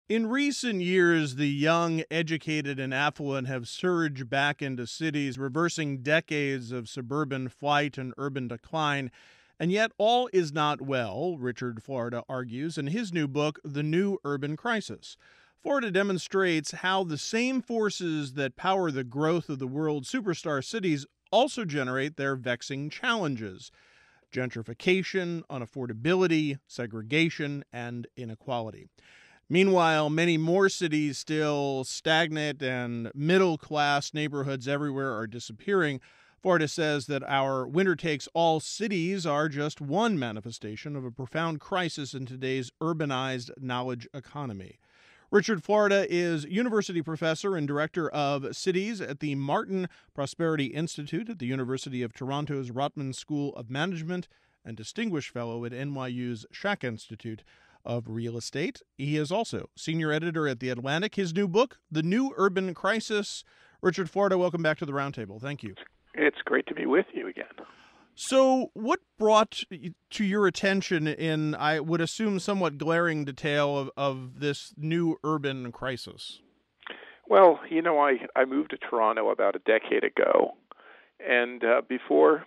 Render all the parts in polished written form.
In recent years, the young, educated, and affluent have surged back into cities, reversing decades of suburban flight and urban decline. And yet, all is not well, Richard Florida argues in his new book, The New Urban Crisis. Florida demonstrates how the same forces that power the growth of the world's superstar cities also generate their vexing challenges: gentrification, unaffordability, segregation, and inequality. Meanwhile, many more cities still stagnant and middle-class neighborhoods everywhere are disappearing. Florida says that our winner-takes-all cities are just one manifestation of a profound crisis in today's urbanized knowledge economy. Richard Florida is university professor and director of cities at the Martin Prosperity Institute at the University of Toronto's Rotman School of Management and distinguished fellow at NYU's Schack Institute of Real Estate. He is also senior editor at The Atlantic. His new book, The New Urban Crisis. Richard Florida, welcome back to the Roundtable. Thank you. It's great to be with you again. So what brought to your attention in, I would assume, somewhat glaring detail of this new urban crisis? Well, I moved to Toronto about a decade ago, and before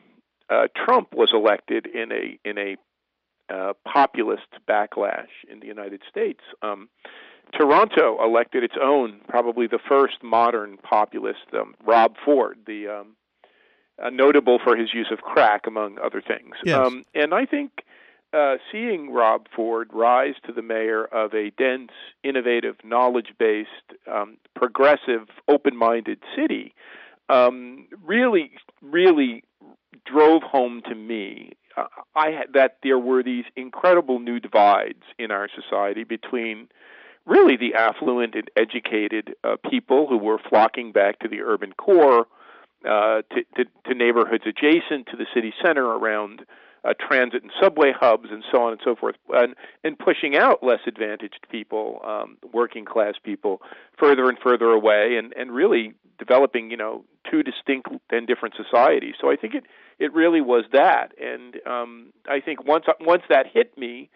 Trump was elected in a populist backlash in the United States, Toronto elected its own, probably the first modern populist, Rob Ford, the notable for his use of crack, among other things. Yes. And I think seeing Rob Ford rise to the mayor of a dense, innovative, knowledge-based, progressive, open-minded city really, really drove home to me that there were these incredible new divides in our society between really the affluent and educated people who were flocking back to the urban core, to neighborhoods adjacent to the city center around transit and subway hubs and so on and so forth, and pushing out less advantaged people, working class people, further and further away, and really developing, two distinct and different societies. So I think it really was that, and I think once that hit me,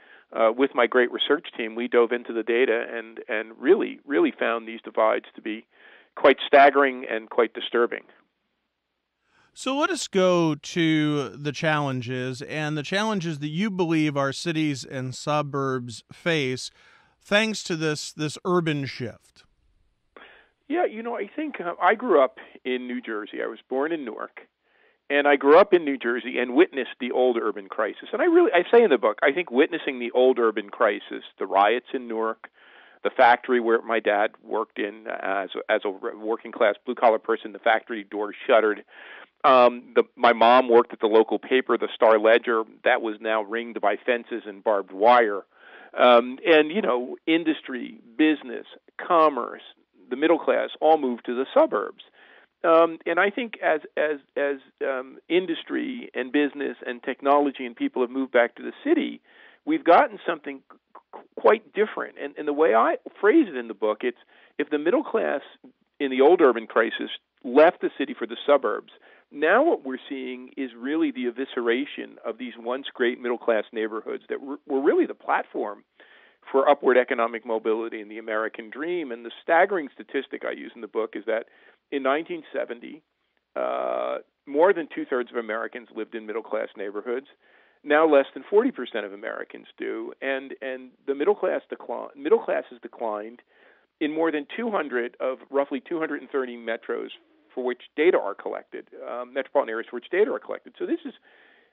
with my great research team, we dove into the data and really found these divides to be quite staggering and quite disturbing. So let us go to the challenges that you believe our cities and suburbs face thanks to this urban shift. Yeah, I think I grew up in New Jersey. I was born in Newark, and I grew up in New Jersey and witnessed the old urban crisis. And I say in the book, I think witnessing the old urban crisis, the riots in Newark, the factory where my dad worked in as a working class blue collar person, the factory doors shuttered. My mom worked at the local paper, the Star Ledger, that was now ringed by fences and barbed wire. Industry, business, commerce, the middle class all moved to the suburbs. And I think as industry and business and technology and people have moved back to the city, we've gotten something quite different. And the way I phrase it in the book, it's if the middle class in the old urban crisis left the city for the suburbs, now what we're seeing is really the evisceration of these once great middle-class neighborhoods that were really the platform for upward economic mobility and the American dream. And the staggering statistic I use in the book is that in 1970, more than two-thirds of Americans lived in middle-class neighborhoods. Now less than 40% of Americans do. And the middle class has declined in more than 200 of roughly 230 metros for which data are collected, metropolitan areas for which data are collected. So this is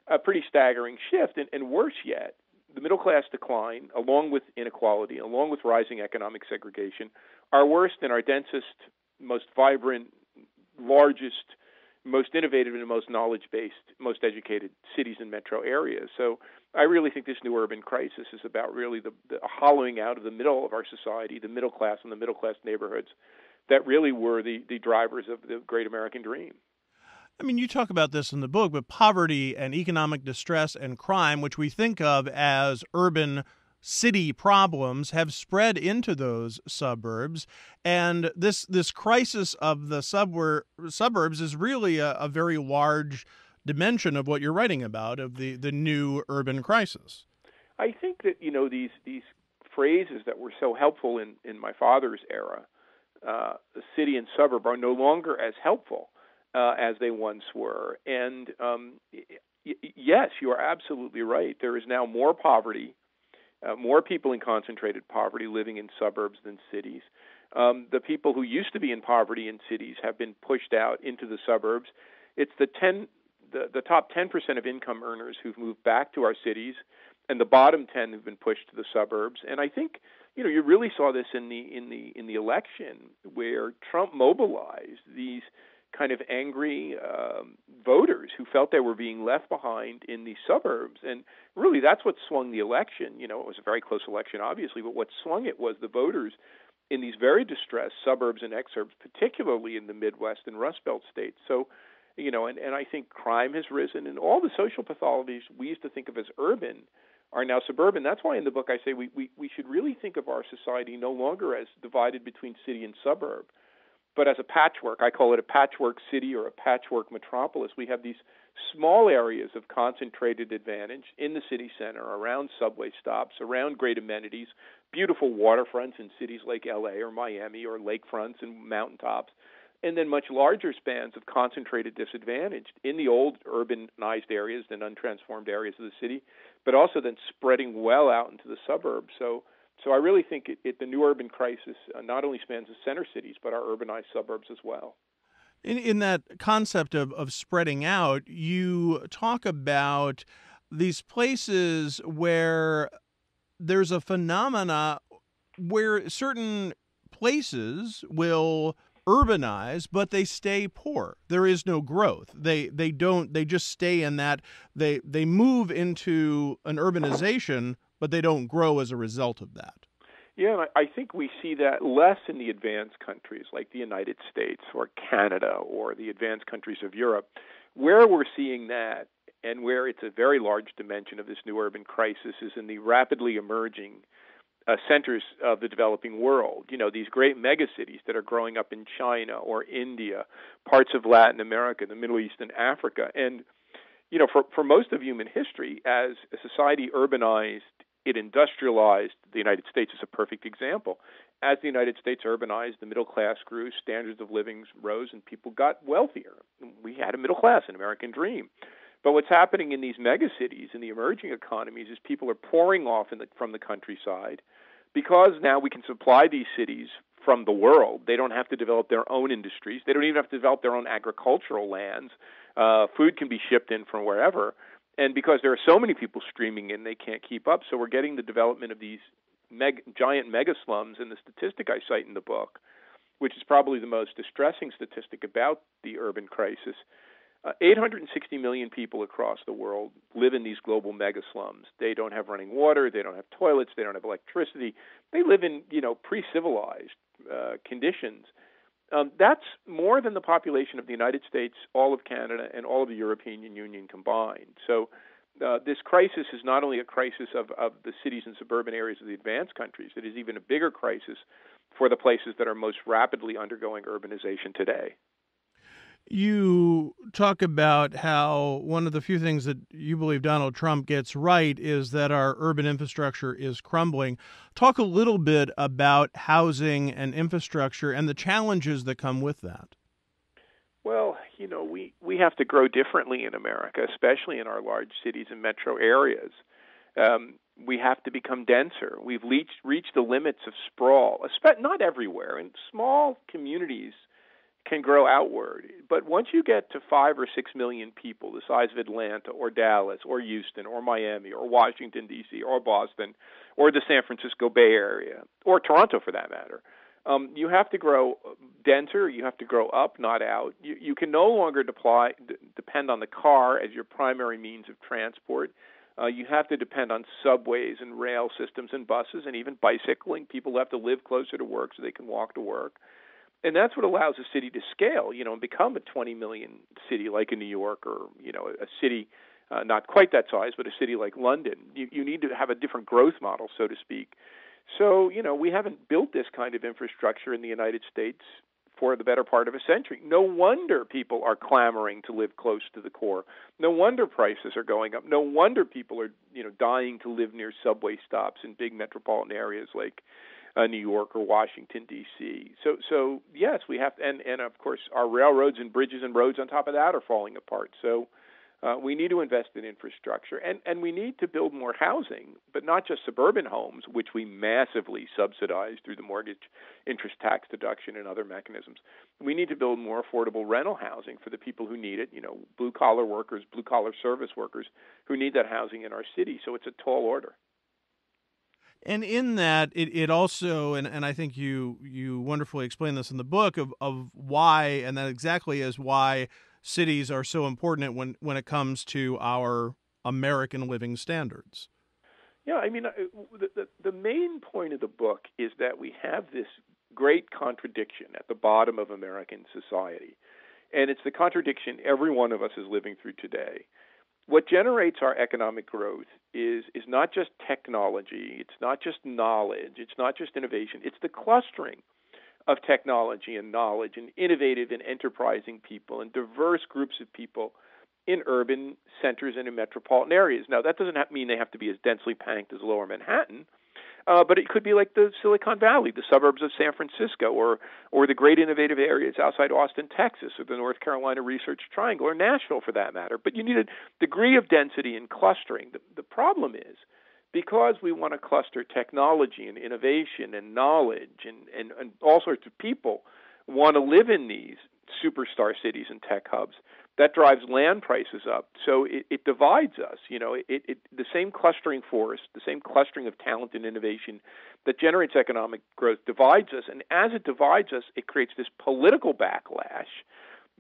a pretty staggering shift. And worse yet, the middle class decline, along with inequality, along with rising economic segregation, are worse than our densest, most vibrant, largest, most innovative, and most knowledge-based, most educated cities and metro areas. So I really think this new urban crisis is about really the hollowing out of the middle of our society, the middle class and the middle class neighborhoods that really were the drivers of the great American dream. I mean, you talk about this in the book, but poverty and economic distress and crime, which we think of as urban city problems, have spread into those suburbs. And this crisis of the suburbs is really a very large dimension of what you're writing about, of the new urban crisis. I think that, these phrases that were so helpful in my father's era, the city and suburb, are no longer as helpful as they once were. And yes, you are absolutely right. There is now more poverty, more people in concentrated poverty living in suburbs than cities. The people who used to be in poverty in cities have been pushed out into the suburbs. It's the top 10% of income earners who've moved back to our cities, and the bottom 10 who've been pushed to the suburbs. And I think you really saw this in the election, where Trump mobilized these kind of angry voters who felt they were being left behind in the suburbs. And really, that's what swung the election. It was a very close election, obviously, but what swung it was the voters in these very distressed suburbs and exurbs, particularly in the Midwest and Rust Belt states. So, and I think crime has risen, and all the social pathologies we used to think of as urban are now suburban. That's why in the book I say we should really think of our society no longer as divided between city and suburb, but as a patchwork. I call it a patchwork city or a patchwork metropolis. We have these small areas of concentrated advantage in the city center, around subway stops, around great amenities, beautiful waterfronts in cities like LA or Miami, or lakefronts and mountaintops, and then much larger spans of concentrated disadvantage in the old urbanized areas and untransformed areas of the city, but also then spreading well out into the suburbs. So I really think the new urban crisis not only spans the center cities, but our urbanized suburbs as well. In that concept of spreading out, you talk about these places where there's a phenomena where certain places will urbanize, but they stay poor. There is no growth. They just stay in that. They move into an urbanization, but they don't grow as a result of that. Yeah, and I think we see that less in the advanced countries like the United States or Canada or the advanced countries of Europe. Where we're seeing that, and where it's a very large dimension of this new urban crisis, is in the rapidly emerging centers of the developing world. These great megacities that are growing up in China or India, parts of Latin America, the Middle East, and Africa. And, for most of human history, as a society urbanized, it industrialized. The United States is a perfect example. As the United States urbanized, the middle class grew, standards of living rose, and people got wealthier. We had a middle class, an American dream. But what's happening in these megacities, in the emerging economies, is people are pouring off from the countryside, because now we can supply these cities from the world. They don't have to develop their own industries. They don't even have to develop their own agricultural lands. Food can be shipped in from wherever. And because there are so many people streaming in, they can't keep up. So we're getting the development of these giant mega slums. And the statistic I cite in the book, which is probably the most distressing statistic about the urban crisis, 860 million people across the world live in these global mega slums. They don't have running water. They don't have toilets. They don't have electricity. They live in, pre-civilized conditions. That's more than the population of the United States, all of Canada, and all of the European Union combined. So this crisis is not only a crisis of the cities and suburban areas of the advanced countries. It is even a bigger crisis for the places that are most rapidly undergoing urbanization today. You talk about how one of the few things that you believe Donald Trump gets right is that our urban infrastructure is crumbling. Talk a little bit about housing and infrastructure and the challenges that come with that. Well, we have to grow differently in America, especially in our large cities and metro areas. We have to become denser. We've reached the limits of sprawl, not everywhere. In small communities can grow outward. But once you get to 5 or 6 million people, the size of Atlanta or Dallas or Houston or Miami or Washington, D.C. or Boston or the San Francisco Bay Area or Toronto for that matter, you have to grow denser. You have to grow up, not out. You can no longer depend on the car as your primary means of transport. You have to depend on subways and rail systems and buses and even bicycling. People have to live closer to work so they can walk to work. And that's what allows a city to scale, and become a 20 million city like in New York, or, a city not quite that size, but a city like London. You need to have a different growth model, so to speak. So, we haven't built this kind of infrastructure in the United States for the better part of a century. No wonder people are clamoring to live close to the core. No wonder prices are going up. No wonder people are, dying to live near subway stops in big metropolitan areas like New York or Washington, D.C. So yes, we have to, and of course our railroads and bridges and roads on top of that are falling apart. So we need to invest in infrastructure, and we need to build more housing, but not just suburban homes, which we massively subsidize through the mortgage interest tax deduction and other mechanisms. We need to build more affordable rental housing for the people who need it, blue-collar workers, blue-collar service workers who need that housing in our city. So it's a tall order. And in that, it also, and I think you wonderfully explain this in the book of why, and that exactly is why cities are so important when it comes to our American living standards. Yeah, I mean, the main point of the book is that we have this great contradiction at the bottom of American society, and it's the contradiction every one of us is living through today. What generates our economic growth is not just technology, it's not just knowledge, it's not just innovation, it's the clustering of technology and knowledge and innovative and enterprising people and diverse groups of people in urban centers and in metropolitan areas. Now, that doesn't mean they have to be as densely packed as Lower Manhattan, but it could be like the Silicon Valley, the suburbs of San Francisco, or the great innovative areas outside Austin, Texas, or the North Carolina Research Triangle, or Nashville for that matter. But you need a degree of density and clustering. The problem is, because we want to cluster technology and innovation and knowledge and all sorts of people want to live in these superstar cities and tech hubs, that drives land prices up. So it divides us. The same clustering force, the same clustering of talent and innovation that generates economic growth divides us. And as it divides us, it creates this political backlash,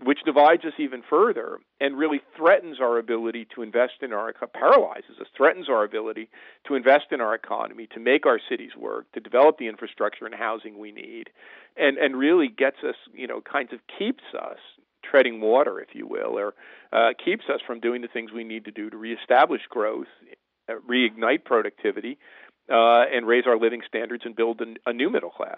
which divides us even further and really threatens our ability to invest in paralyzes us, threatens our ability to invest in our economy, to make our cities work, to develop the infrastructure and housing we need, and really gets us, kinds of keeps us treading water, if you will, or keeps us from doing the things we need to do to reestablish growth, reignite productivity, and raise our living standards and build a new middle class.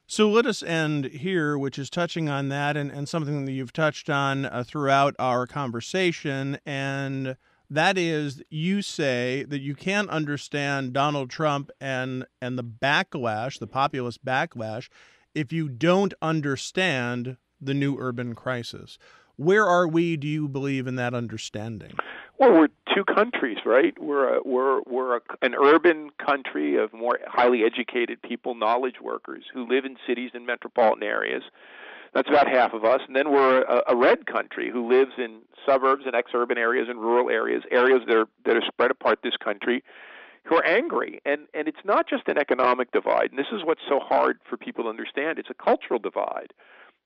So let us end here, which is touching on that and something that you've touched on throughout our conversation, and that is you say that you can't understand Donald Trump and the backlash, the populist backlash, if you don't understand the new urban crisis. Where are we, do you believe, in that understanding? Well, we're two countries, right? We're an urban country of more highly educated people, knowledge workers who live in cities and metropolitan areas. That's about half of us. And then we're a red country who lives in suburbs and exurban areas and rural areas that are spread apart this country, who are angry. And it's not just an economic divide. And this is what's so hard for people to understand. It's a cultural divide.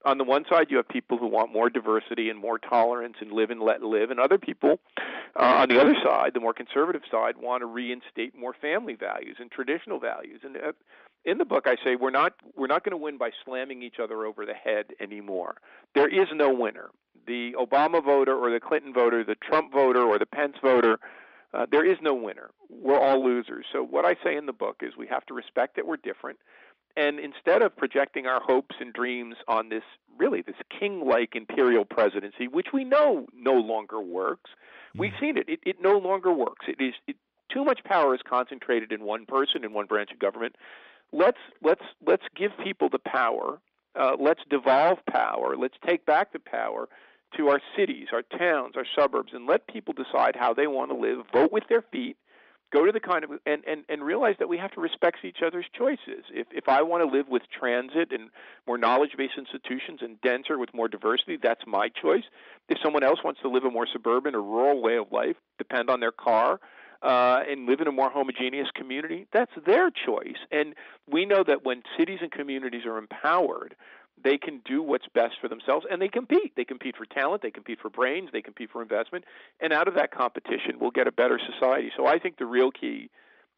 On the one side, you have people who want more diversity and more tolerance and live and let live, and other people on the other side, the more conservative side, want to reinstate more family values and traditional values. And in the book, I say we're not going to win by slamming each other over the head anymore. There is no winner. The Obama voter or the Clinton voter, the Trump voter or the Pence voter, there is no winner. We're all losers. So what I say in the book is we have to respect that we're different. And instead of projecting our hopes and dreams on this king-like imperial presidency, which we know no longer works, we've seen it. It no longer works. Too much power is concentrated in one person, in one branch of government. Let's give people the power. Let's devolve power. Let's take back the power to our cities, our towns, our suburbs, and let people decide how they want to live, vote with their feet, go to the kind of and realize that we have to respect each other's choices. If I want to live with transit and more knowledge-based institutions and denser with more diversity, that's my choice. If someone else wants to live a more suburban or rural way of life, depend on their car, and live in a more homogeneous community, that's their choice. And we know that when cities and communities are empowered, they can do what's best for themselves, and they compete. They compete for talent, they compete for brains, they compete for investment, and out of that competition, we'll get a better society. So I think the real key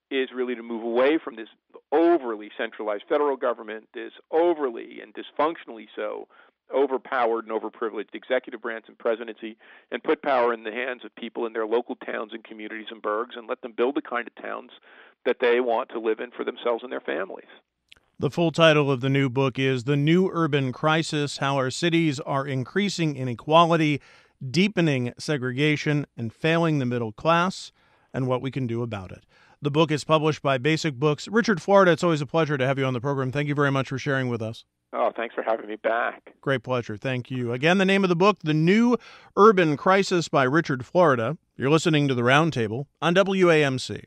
is really to move away from this overly centralized federal government, this overly and dysfunctionally so overpowered and overprivileged executive branch and presidency, and put power in the hands of people in their local towns and communities and burgs and let them build the kind of towns that they want to live in for themselves and their families. The full title of the new book is The New Urban Crisis: How Our Cities Are Increasing Inequality, Deepening Segregation, and Failing the Middle Class, and What We Can Do About It. The book is published by Basic Books. Richard Florida, it's always a pleasure to have you on the program. Thank you very much for sharing with us. Oh, thanks for having me back. Great pleasure. Thank you. Again, the name of the book, The New Urban Crisis by Richard Florida. You're listening to The Roundtable on WAMC.